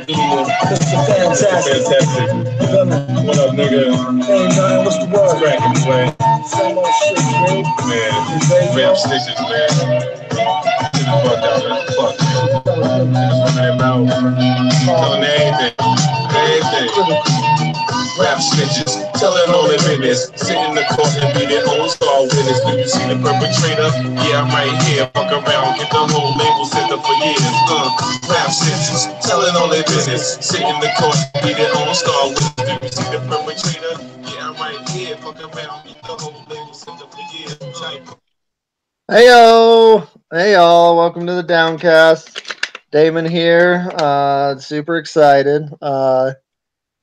Fantastic. What up, nigga? Hey, man, what's the word? Cracking, man. Same old shit, man. Man, rap stitches, man. Get the fuck out of the fuck, man. Just running them out. Doing everything. Rap snitches, telling all their business. Sit in the court and be their own star witness. Do you see the perpetrator? Yeah, I'm right here. Fuck around, get the whole label set up for years. Rap snitches, telling all their business. Sit in the court and be their own star witness. Do you see the perpetrator? Yeah, I'm right here. Fuck around, get the whole label set up for years. Hey y'all, welcome to the Downcast. Damon here, super excited.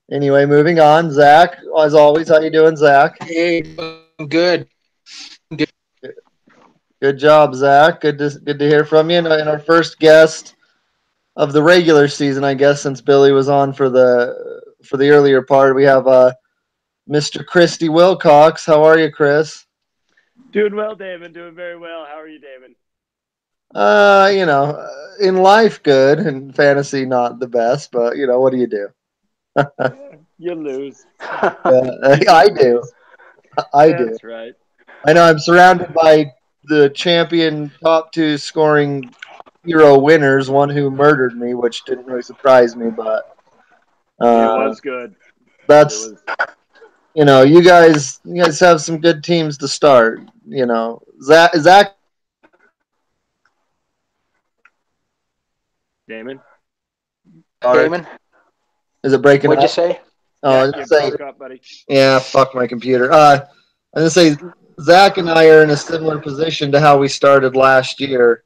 Anyway, moving on. Zach, as always, how you doing, Zach? Hey, I'm good. Good job, Zach. Good to hear from you. And our first guest of the regular season, I guess, since Billy was on for the earlier part, we have Mr. Christy Wilcox. How are you, Chris? Doing well, Damon. Doing very well. How are you, Damon? In life, good. In fantasy, not the best, but what do you do? You lose. I do. I do. That's right. I know I'm surrounded by the champion top two scoring hero winners, one who murdered me, which didn't really surprise me, but It was good. That's you guys have some good teams to start. Zach Damon? Damon? Is it breaking What'd up? you say? Oh, you broke up, buddy. Yeah, fuck my computer. I'm gonna say Zach and I are in a similar position to how we started last year.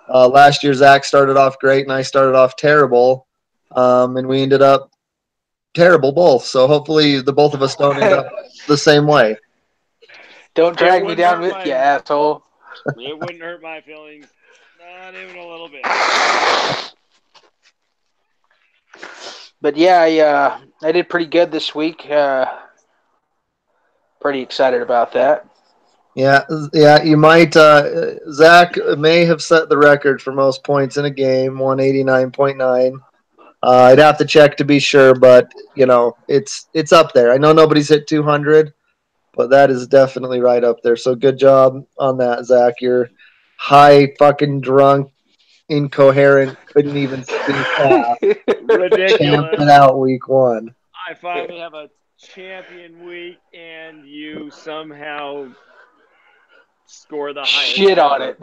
Last year, Zach started off great, and I started off terrible, and we ended up terrible both. So hopefully, the both of us don't end up the same way. Don't drag me down with you, asshole. It wouldn't hurt my feelings, not even a little bit. But yeah, I did pretty good this week. Pretty excited about that. Yeah. You might. Zach may have set the record for most points in a game, 189.9. I'd have to check to be sure, but it's up there. I know nobody's hit 200, but that is definitely right up there. So good job on that, Zach. You're high, fucking drunk, incoherent, couldn't even speak. Ridiculous. Champion out week one. I finally have a champion week, and you somehow score the highest. Shit on it.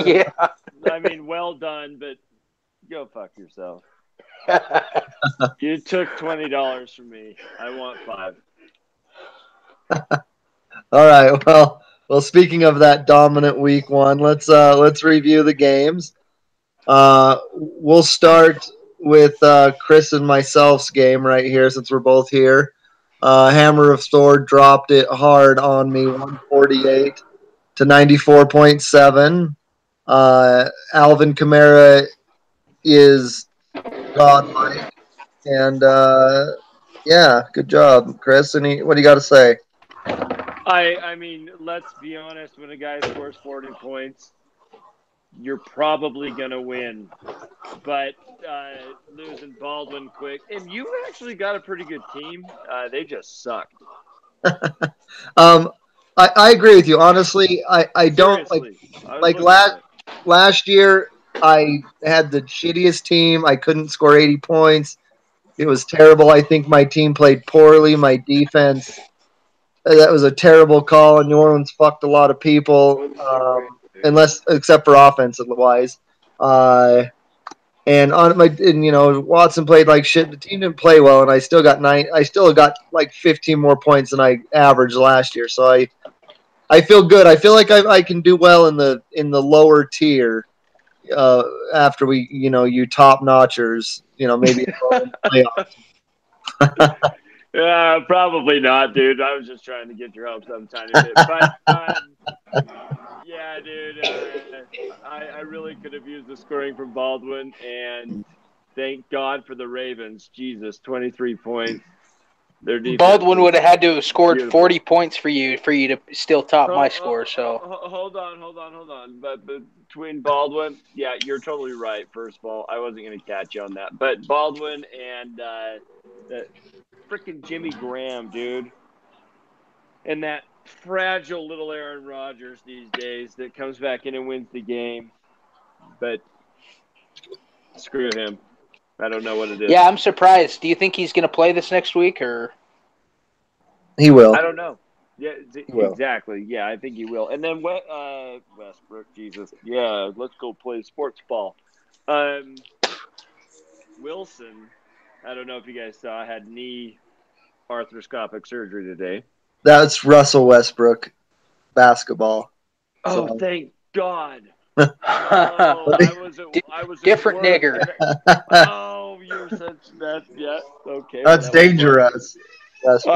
Yeah. I mean, well done, but go fuck yourself. You took $20 from me. I want $5. All right. Well. Speaking of that dominant week one, let's review the games. We'll start with Chris and myself's game right here, since we're both here. Hammer of Thor dropped it hard on me, 148 to 94.7. Alvin Kamara is godlike, and yeah, good job, Chris. What do you got to say? I mean, let's be honest. When a guy scores 40 points, you're probably gonna win. But losing Baldwin quick, and you actually got a pretty good team. They just sucked. I agree with you. Honestly, I don't like last year. I had the shittiest team. I couldn't score 80 points. It was terrible. I think my team played poorly. My defense, that was a terrible call. And New Orleans fucked a lot of people, except for offensive wise. And Watson played like shit. The team didn't play well, and I still got like 15 more points than I averaged last year. So I feel good. I feel like I can do well in the lower tier. After we, you top notchers, maybe playoffs. Probably not, dude. I was just trying to get your hopes up a tiny bit. But, yeah, dude, I really could have used the scoring from Baldwin, and thank God for the Ravens. Jesus, 23 points. Their defense Baldwin is would have had to have scored beautiful. 40 points for you to still top my score. So Hold on. But between Baldwin, yeah, you're totally right. First of all, I wasn't going to catch you on that. But Baldwin and the freaking Jimmy Graham, dude, and that fragile little Aaron Rodgers these days that comes back in and wins the game. But screw him. I don't know what it is. yeah, I'm surprised. Do you think he's going to play this next week or? He will. I don't know. Yeah, will. exactly. Yeah, I think he will. And then Westbrook, Jesus. Yeah, let's go play sports ball. Wilson, I don't know if you guys saw, had knee arthroscopic surgery today. That's Russell Westbrook basketball. Oh, So. thank God. I was different nigger. Oh, you're such that. Yeah, okay. That's dangerous. All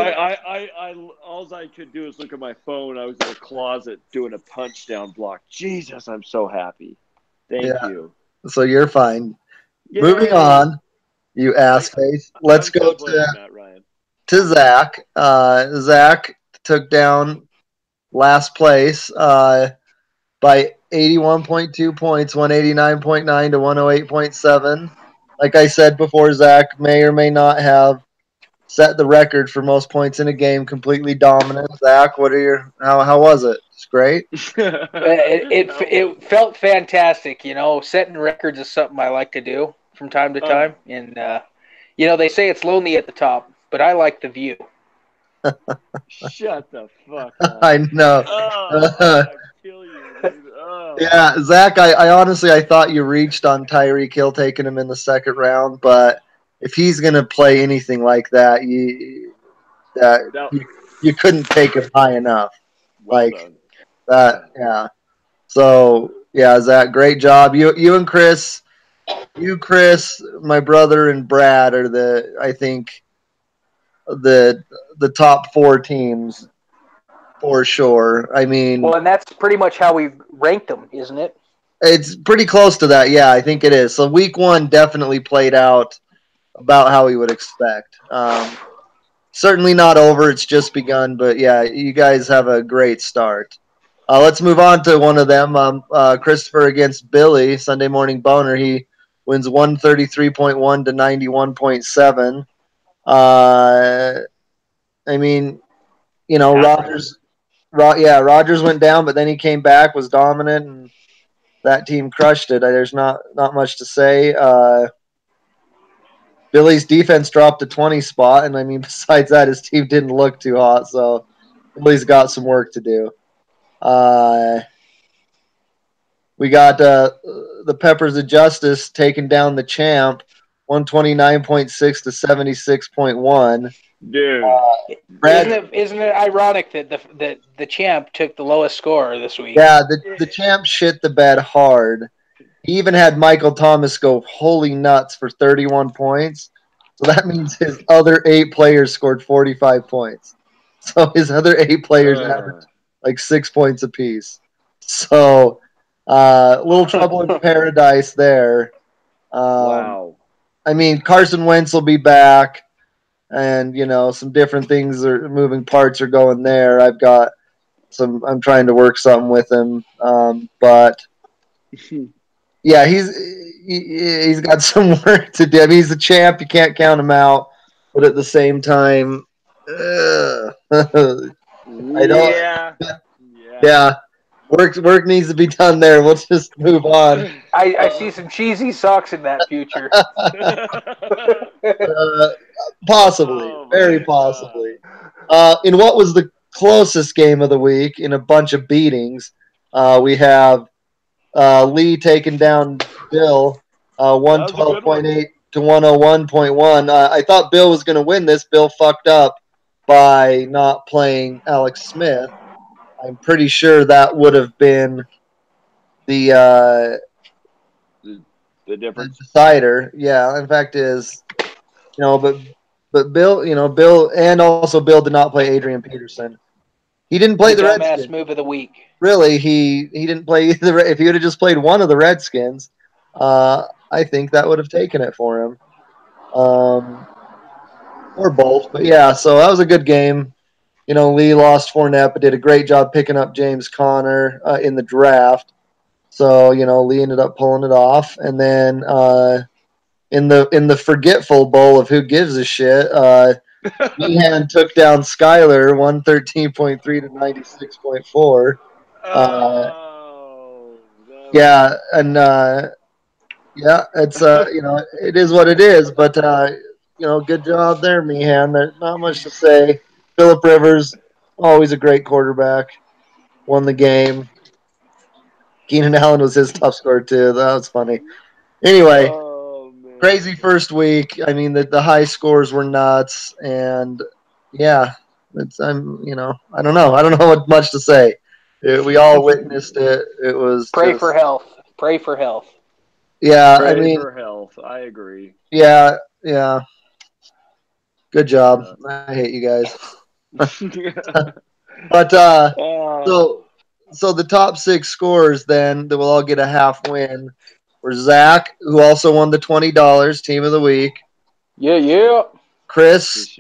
I could do is look at my phone. I was in a closet doing a punch down block. Jesus, I'm so happy. Thank you. So you're fine. Yay. Moving on, you ass face. Let's go to Zach. Zach took down last place by 81.2 points, 189.9 to 108.7. Like I said before, Zach may or may not have set the record for most points in a game, completely dominant. Zach, how was it? It's great. It felt fantastic. Setting records is something I like to do from time to time, and they say it's lonely at the top, but I like the view. Shut the fuck up. I know. I'd kill you, dude. Yeah, Zach, I honestly thought you reached on Tyreek Hill taking him in the second round, but if he's gonna play anything like that, you couldn't take him high enough. Well done. That, yeah. So yeah, Zach, great job. You and Chris, my brother, and Brad are I think the top 4 teams for sure. I mean, well, and that's pretty much how we ranked them, isn't it? It's pretty close to that. Yeah, I think it is. So week 1 definitely played out about how we would expect. Certainly not over. It's just begun. But yeah, you guys have a great start. Let's move on to one of them. Christopher against Billy, Sunday Morning Boner. He wins 133.1 to 91.7. I mean, Rodgers went down, but then he came back, was dominant, and that team crushed it. There's not much to say. Billy's defense dropped a 20 spot, and I mean, besides that, his team didn't look too hot, so Billy's got some work to do. We got the Peppers of Justice taking down the champ, 129.6 to 76.1. Dude, isn't it ironic that the champ took the lowest score this week? Yeah, the champ shit the bed hard. He even had Michael Thomas go holy nuts for 31 points. So that means his other 8 players scored 45 points. So his other 8 players averaged like 6 points apiece. So a little trouble in paradise there. Wow. I mean, Carson Wentz will be back, and some different things moving parts are going there. I'm trying to work something with him, but yeah, he's got some work to do. I mean, he's the champ; you can't count him out. But at the same time, I don't. Yeah. Work needs to be done there. We'll just move on. I see some cheesy socks in that future. Possibly. Very possibly. In what was the closest game of the week, in a bunch of beatings, we have Lee taking down Bill, 112.8 to 101.1. I thought Bill was going to win this. Bill fucked up by not playing Alex Smith. I'm pretty sure that would have been the difference. The decider. Yeah, in fact, but Bill, and also Bill did not play Adrian Peterson. He didn't play the Redskins. Dumbass move of the week. Really, he didn't play either. If he would have just played one of the Redskins, I think that would have taken it for him. What or both. But yeah, so that was a good game. You know, Lee lost Fournette, but did a great job picking up James Conner in the draft. So you know, Lee ended up pulling it off, and then in the forgetful bowl of who gives a shit, Meehan took down Skyler 113.3 to 96.4. Oh, Yeah, and yeah, it's you know, it is what it is. But you know, good job there, Meehan. There's not much to say. Phillip Rivers, always a great quarterback. Won the game. Keenan Allen was his top scorer too. That was funny. Anyway, oh man. crazy first week. I mean, the high scores were nuts, and yeah, I'm you know, I don't know. I don't know what much to say. We all witnessed it. It was Pray just, for health. Pray for health. yeah. I Pray mean, for health. I agree. yeah, yeah. Good job. Yeah. I hate you guys. But so so the top six scores then that will all get a half win were Zach, who also won the $20 team of the week. Yeah, yeah. Chris,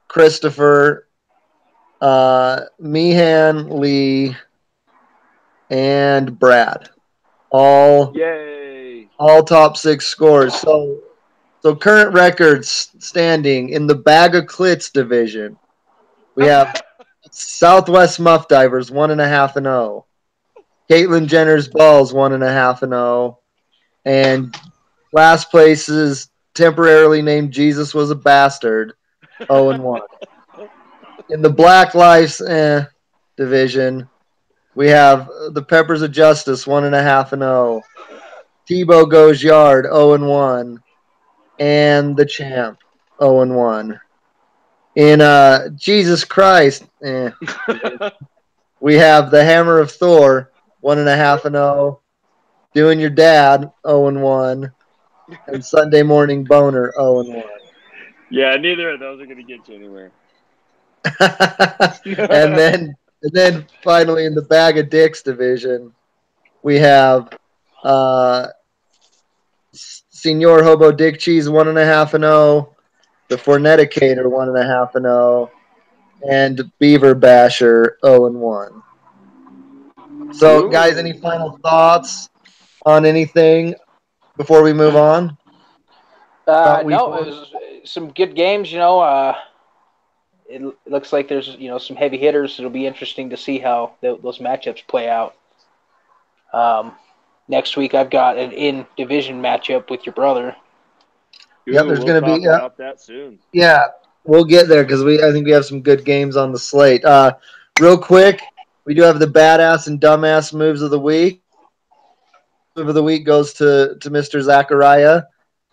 Christopher, Meehan, Lee, and Brad. All Yay. top six scores. So current records standing in the Bag of Clits division. We have Southwest Muff Divers 1.5-0. Caitlyn Jenner's Balls 1.5-0. And last place is temporarily named Jesus Was a Bastard 0-1. In the Black Lives division, we have the Peppers of Justice 1.5-0. Tebow Goes Yard 0-1. And the Champ 0-1. In Jesus Christ, we have the Hammer of Thor 1.5-0. Doing Your Dad 0-1. And Sunday Morning Boner 0-1. Yeah, neither of those are going to get you anywhere. and then finally in the Bag of Dicks division, we have Senor Hobo Dick Cheese 1.5-0, the Forneticator 1.5-0, and Beaver Basher 0-1. So, guys, any final thoughts on anything before we move on? No, it was some good games. You know, it looks like there's some heavy hitters. It'll be interesting to see how those matchups play out. Next week I've got an in division matchup with your brother. Yeah, there's going to be about that soon. Yeah, we'll get there because I think we have some good games on the slate. Real quick, we do have the badass and dumbass moves of the week. Move of the week goes to Mr. Zachariah.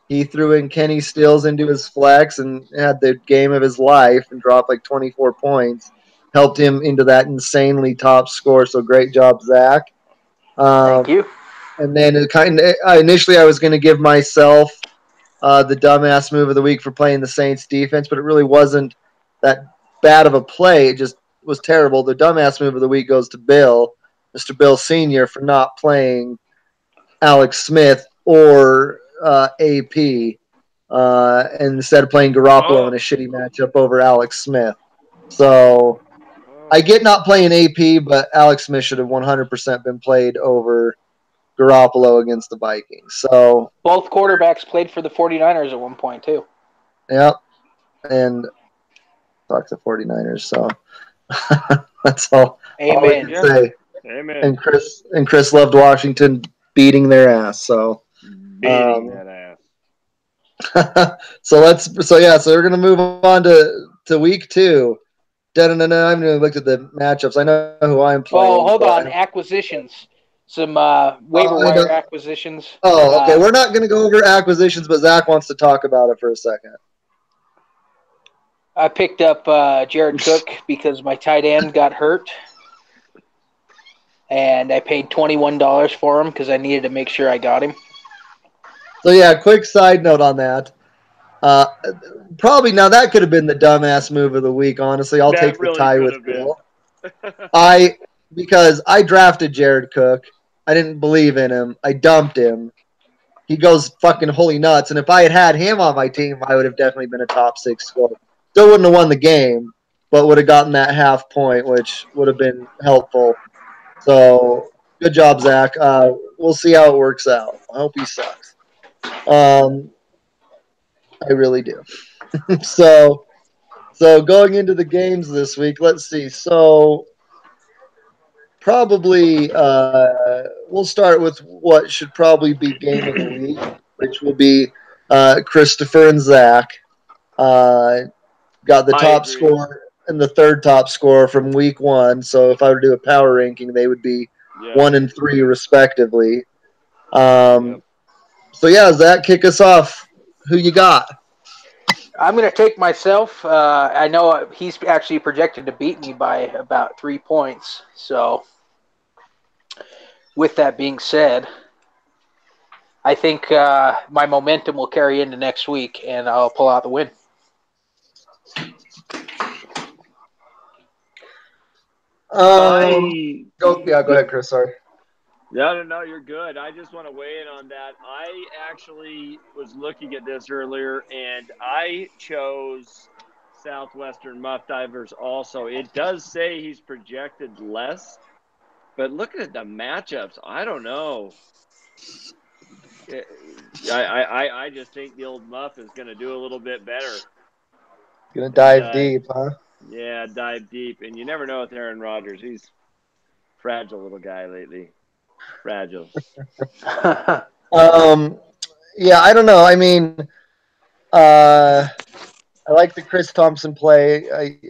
He threw in Kenny Stills into his flex and had the game of his life and dropped like 24 points. Helped him into that insanely top score. So great job, Zach. Thank you. And then initially I was going to give myself the dumbass move of the week for playing the Saints defense, but it really wasn't that bad of a play. It just was terrible. The dumbass move of the week goes to Bill, Mr. Bill Sr., for not playing Alex Smith or AP, and instead of playing Garoppolo in a shitty matchup over Alex Smith. So I get not playing AP, but Alex Smith should have 100% been played over Garoppolo against the Vikings. So both quarterbacks played for the 49ers at one point too. Yep. And fuck the 49ers. So that's all I can say. Amen. And Chris loved Washington beating their ass. So beating that ass. so we're gonna move on to week 2. I haven't even looked at the matchups. I know who I'm playing. Oh, hold on. Acquisitions. Some waiver wire acquisitions. Oh, okay. We're not going to go over acquisitions, but Zach wants to talk about it for a second. I picked up Jared Cook because my tight end got hurt. And I paid $21 for him because I needed to make sure I got him. So, yeah, quick side note on that. Probably now that could have been the dumbass move of the week, honestly. I'll take the tie with Bill. Because I drafted Jared Cook. I didn't believe in him. I dumped him. He goes fucking holy nuts. And if I had him on my team, I would have definitely been a top 6 scorer. Still wouldn't have won the game, but would have gotten that half point, which would have been helpful. So good job, Zach. We'll see how it works out. I hope he sucks. I really do. So going into the games this week, let's see. So probably we'll start with what should probably be game of the week, which will be Christopher and Zach. Got the top score and the third top score from week one. So if I were to do a power ranking, they would be 1 and 3 respectively. So yeah, Zach, kick us off. Who you got? I'm going to take myself. I know he's actually projected to beat me by about 3 points. So with that being said, I think my momentum will carry into next week, and I'll pull out the win. Go ahead, Chris. Sorry. No, you're good. I just want to weigh in on that. I actually was looking at this earlier, and I chose Southwestern Muff Divers also. It does say he's projected less, but looking at the matchups, I don't know. I just think the old Muff is going to do a little bit better. Going to dive deep, huh? Yeah, dive deep. And you never know with Aaron Rodgers. He's a fragile little guy lately. Fragile. Yeah, I don't know. I mean, I like the Chris Thompson play.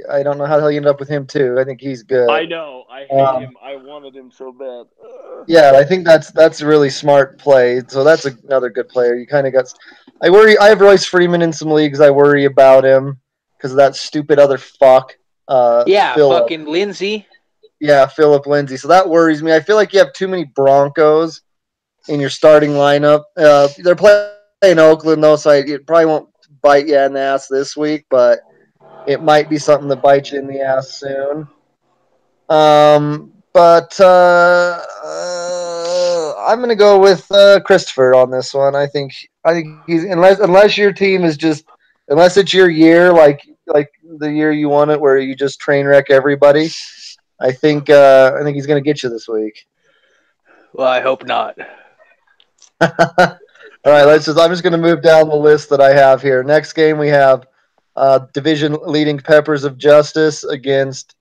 I don't know how he'll end up with him too. I think he's good. I know. I hate him. I wanted him so bad. Yeah, I think that's a really smart play. So that's another good player. You kind of got. I worry. I have Royce Freeman in some leagues. I worry about him because of that stupid other fuck. Phillip. Fucking Lindsay. Yeah, Phillip Lindsay. So that worries me. I feel like you have too many Broncos in your starting lineup. They're playing Oakland though, so it probably won't bite you in the ass this week, but it might be something that bites you in the ass soon. But I'm gonna go with Christopher on this one. I think he's unless your team is just unless it's your year like the year you won it where you just train wreck everybody. I think he's gonna get you this week. Well, I hope not. All right, I'm just gonna move down the list that I have here. Next game we have division leading Peppers of Justice against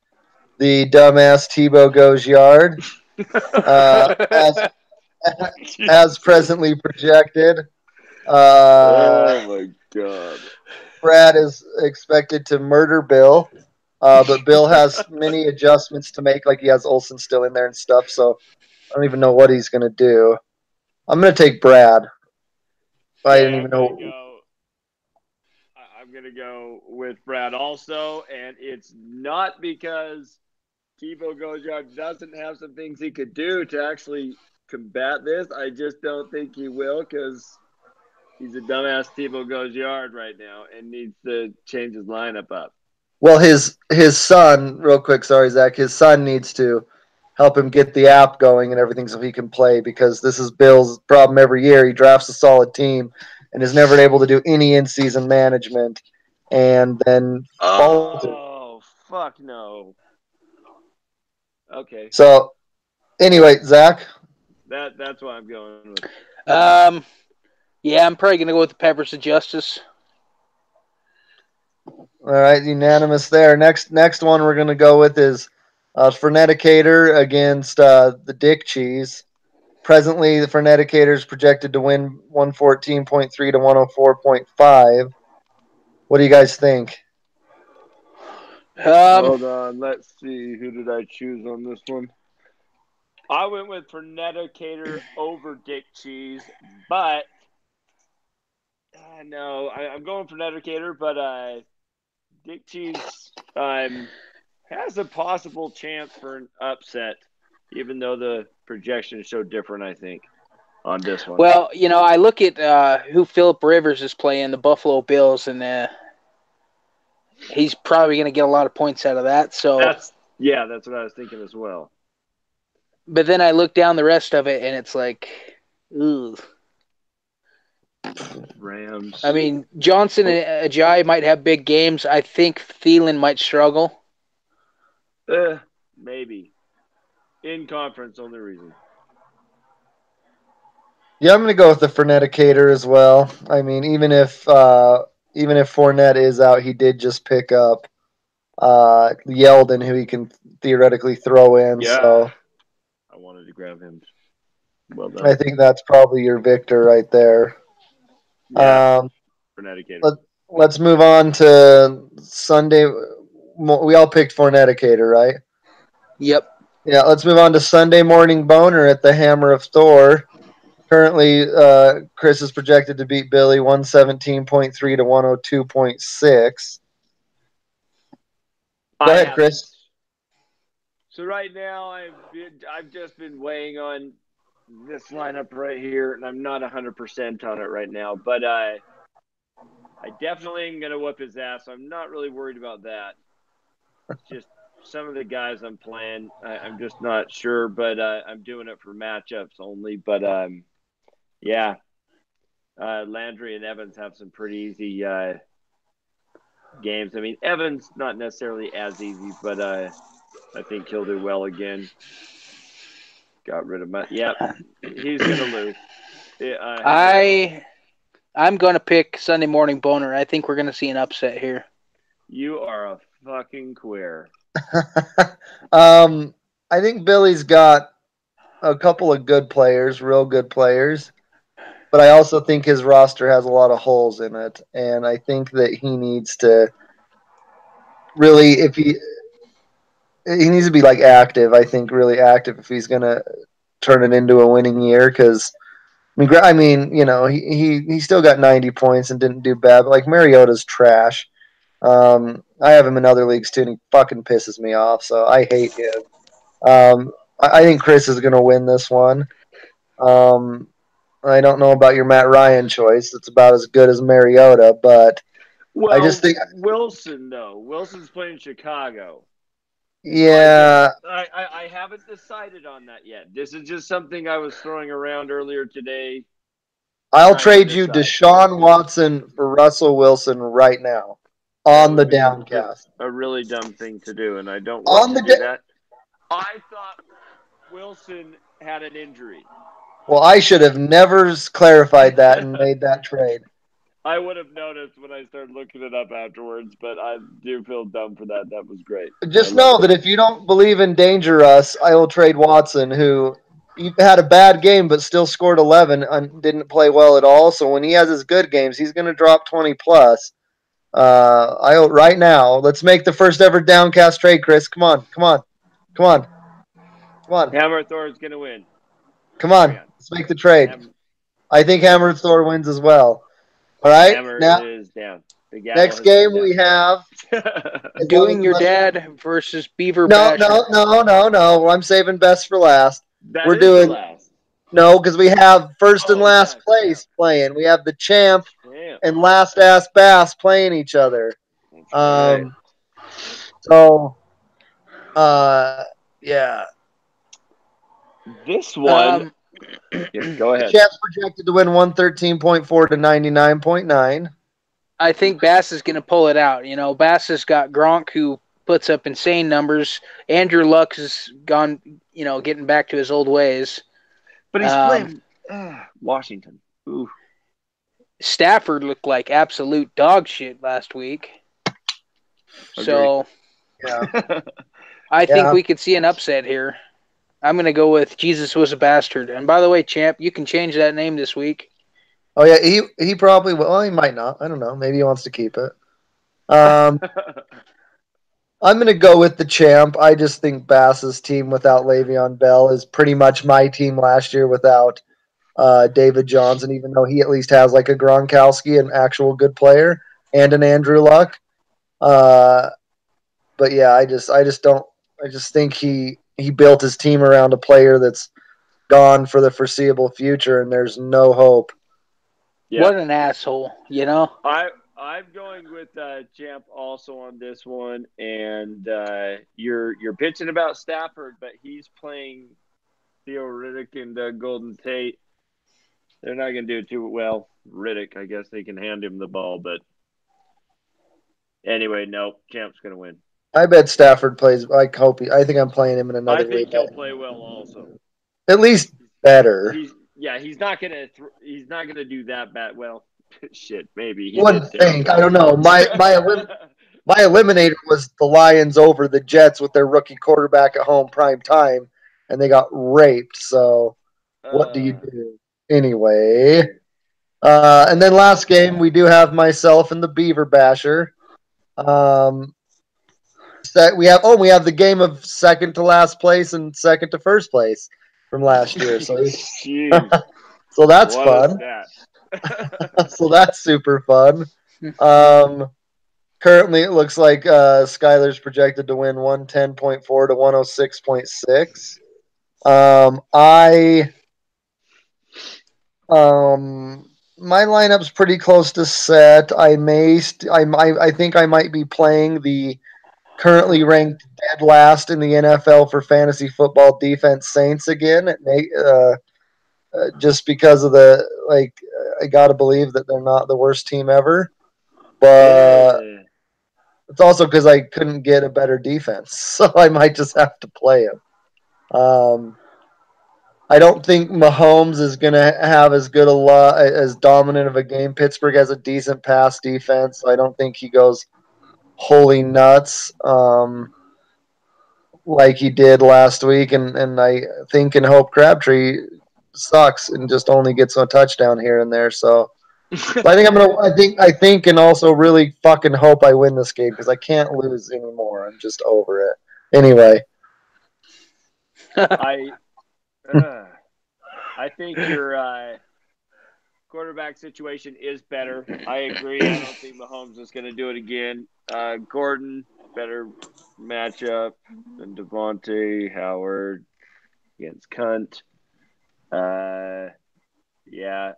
the dumbass Tebow Goes Yard. As presently projected. Oh my god. Brad is expected to murder Bill, but Bill has many adjustments to make, like he has Olsen still in there and stuff, so I don't even know what he's going to do. I'm going to take Brad. I didn't even know. I'm going to go with Brad also, and it's not because Tebow Goes Yard doesn't have some things he could do to actually combat this. I just don't think he will because he's a dumbass Tebow Goes Yard right now and needs to change his lineup up. Well, his son, real quick, sorry, Zach, his son needs to help him get the app going and everything so he can play because this is Bill's problem every year. He drafts a solid team and is never able to do any in-season management and then fuck no. Okay. So, anyway, Zach? That's what I'm going with. Yeah, I'm probably going to go with the Peppers of Justice. All right, unanimous there. Next one we're going to go with is Ferneticator against the Dick Cheese. Presently, the Ferneticator is projected to win 114.3 to 104.5. What do you guys think? Hold on. Let's see. Who did I choose on this one? I went with Ferneticator over Dick Cheese, but no, I'm going Ferneticator, but Dick Cheese has a possible chance for an upset, even though the projections show different, I think, on this one. Well, I look at who Phillip Rivers is playing, the Buffalo Bills, and he's probably going to get a lot of points out of that. So that's what I was thinking as well. But then I look down the rest of it, and it's like, ooh. Rams. I mean, Johnson and Ajayi might have big games. I think Thielen might struggle. Maybe. In conference, only reason. Yeah, I'm going to go with the Fourneticator as well. I mean, even if Fournette is out, he did just pick up Yeldon, who he can theoretically throw in. Yeah. So I wanted to grab him. Well done. I think that's probably your victor right there. Yeah. Fourneticator. Let's move on to Sunday. We all picked Fourneticator, right? Yep. Yeah, let's move on to Sunday morning boner at the Hammer of Thor. Currently, Chris is projected to beat Billy 117.3 to 102.6. Go ahead, Chris. So right now, I've just been weighing on this lineup right here, and I'm not 100% on it right now. But I definitely am gonna whip his ass. I'm not really worried about that. Just some of the guys I'm playing, I'm just not sure. But I'm doing it for matchups only. But yeah, Landry and Evans have some pretty easy games. I mean, Evans not necessarily as easy, but I think he'll do well again. Got rid of my. Yep, he's gonna lose. I'm gonna pick Sunday morning boner. I think we're gonna see an upset here. You are a fucking queer. I think Billy's got a couple of good players, real good players, but I also think his roster has a lot of holes in it, and I think that he needs to really, if he needs to be like active. I think really active if he's gonna turn it into a winning year. Because I mean, you know, he still got 90 points and didn't do bad, but like Mariota's trash. I have him in other leagues too, and he fucking pisses me off. So I hate him. I think Chris is gonna win this one. I don't know about your Matt Ryan choice. It's about as good as Mariota, but well, I just think Wilson though. Wilson's playing Chicago. Yeah. So I haven't decided on that yet. This is just something I was throwing around earlier today. I'll trade you Deshaun Watson for Russell Wilson right now on the Downcast. A really dumb thing to do, and I don't want to do that. I thought Wilson had an injury. Well, I should have never clarified that and made that trade. I would have noticed when I started looking it up afterwards, but I do feel dumb for that. That was great. Just know that if you don't believe in Danger Us, I will trade Watson, who had a bad game but still scored 11 and didn't play well at all. So when he has his good games, he's going to drop 20 plus. Right now, let's make the first ever Downcast trade, Chris. Come on. Hammer Thor is going to win. Come on. Let's make the trade. I think Hammer Thor wins as well. All right. Hammer is down. Next game we have Doing Your Dad versus Beaver No. Basher. I'm saving best for last. We're doing last. No, because we have first and last place playing. We have the champ and last ass bass playing each other. So, yeah. This one. Go ahead. The champ's projected to win 113.4 to 99.9. I think Bass is going to pull it out. You know, Bass has got Gronk, who puts up insane numbers. Andrew Luck has gone, getting back to his old ways. But he's playing Washington. Ooh. Stafford looked like absolute dog shit last week. So, yeah. I think we could see an upset here. I'm going to go with Jesus Was a Bastard. And by the way, champ, you can change that name this week. Oh, yeah, he probably will. Well, he might not. I don't know. Maybe he wants to keep it. I'm going to go with the champ. I just think Bass's team without Le'Veon Bell is pretty much my team last year without David Johnson, even though he at least has like a Gronkowski, an actual good player, and an Andrew Luck. But yeah, I just think he built his team around a player that's gone for the foreseeable future, and there's no hope. Yeah. What an asshole, I'm going with Champ also on this one, and you're bitching about Stafford, but he's playing Theo Riddick and Golden Tate. They're not going to do too well. Riddick. I guess they can hand him the ball, but anyway, no, Camp's going to win. I bet Stafford plays. I think I'm playing him in I another think league. he'll play well also. At least better. He's not gonna do that bad. Well, shit, maybe he One did thing, terrible. I don't know. My eliminator was the Lions over the Jets with their rookie quarterback at home prime time, and they got raped. So what do you do anyway? And then last game we do have myself and the Beaver Basher. We have the game of second to last place and second to first place from last year. So jeez, so that's what fun. So that's super fun. Currently, it looks like Skyler's projected to win 110.4 to 106.6. My lineup's pretty close to set. I think I might be playing the currently ranked dead last in the NFL for fantasy football defense Saints again. Just because of I gotta believe that they're not the worst team ever, but it's also because I couldn't get a better defense, so I might just have to play him. I don't think Mahomes is going to have as dominant of a game. Pittsburgh has a decent pass defense, so I don't think he goes wholly nuts like he did last week. And I think and hope Crabtree sucks and just only gets a touchdown here and there. So I think and also really fucking hope I win this game because I can't lose anymore. I'm just over it. Anyway. I think your quarterback situation is better. I agree. I don't think Mahomes is going to do it again. Gordon, better matchup than Devontae Howard against Cunt. Yeah.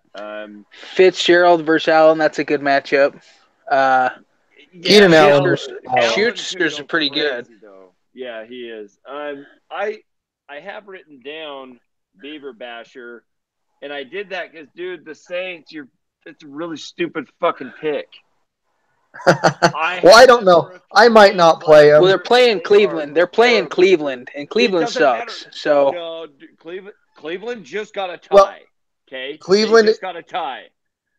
Fitzgerald versus Allen, that's a good matchup. Keenan Allen. Schuster's pretty good. Though. Yeah, he is. I have written down Beaver Basher, and I did that because, dude, the Saints, it's a really stupid fucking pick. I don't know. I might not play them. Well, they're playing Cleveland. They're playing Cleveland, and Cleveland sucks. Matter. So no, Cleveland just got a tie. Well, okay, Cleveland just got a tie.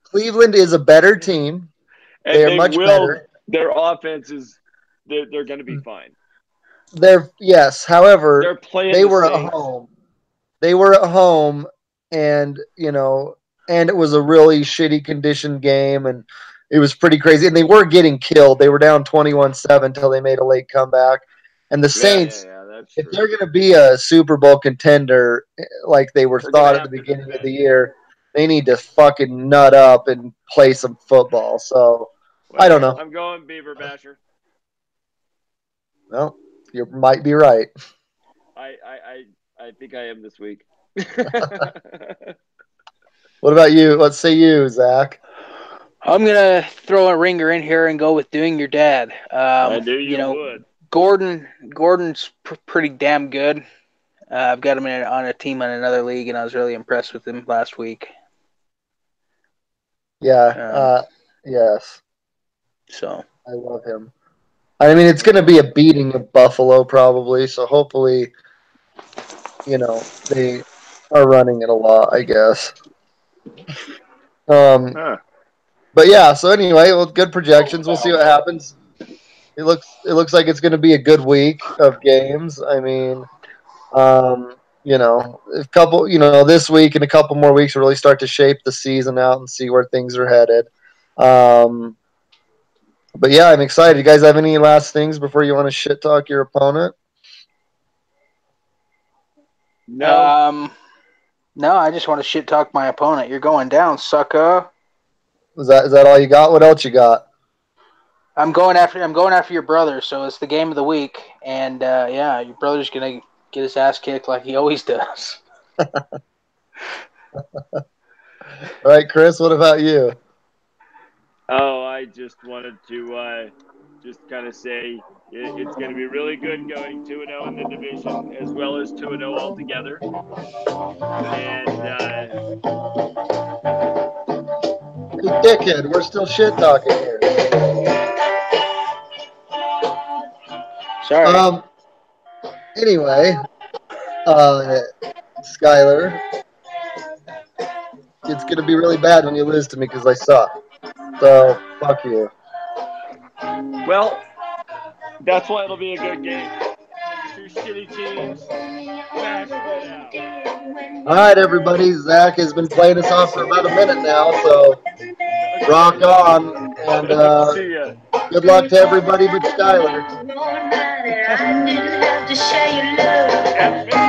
Cleveland is a better team. They are much better. Their offense is they're going to be fine. However, they're playing. They were at home. They were at home, and and it was a really shitty conditioned game, and it was pretty crazy. And they were getting killed. They were down 21-7 until they made a late comeback. And the Saints, if they're going to be a Super Bowl contender like they were thought at the beginning of the year, they need to fucking nut up and play some football. So I don't know. I'm going Beaver Basher. Well, you might be right. I think I am this week. What about you? Let's say you, Zach. I'm gonna throw a ringer in here and go with doing your dad. I knew you would. Gordon's pretty damn good. I've got him on a team in another league, and I was really impressed with him last week. Yeah. Yes. So I love him. I mean, it's going to be a beating of Buffalo probably, so hopefully, they are running it a lot, I guess. But yeah, so anyway, good projections. We'll see what happens. It looks like it's going to be a good week of games. I mean, this week and a couple more weeks will really start to shape the season out and see where things are headed. But yeah, I'm excited. You guys have any last things before you want to shit talk your opponent? No. No, I just want to shit talk my opponent. You're going down, sucker. Is that all you got? What else you got? I'm going after your brother, so it's the game of the week, and your brother's gonna get his ass kicked like he always does. All right, Chris, what about you? Oh, I just wanted to just kind of say it's going to be really good going 2-0 in the division as well as 2-0 altogether. And You dickhead, we're still shit talking here. Sorry. Anyway, Skylar, it's gonna be really bad when you lose to me because I suck. So fuck you. Well, that's why it'll be a good game. Two shitty teams bashing it out. All right, everybody. Zach has been playing us off for about a minute now, so rock on, and See ya. good luck to everybody but Skylar. F-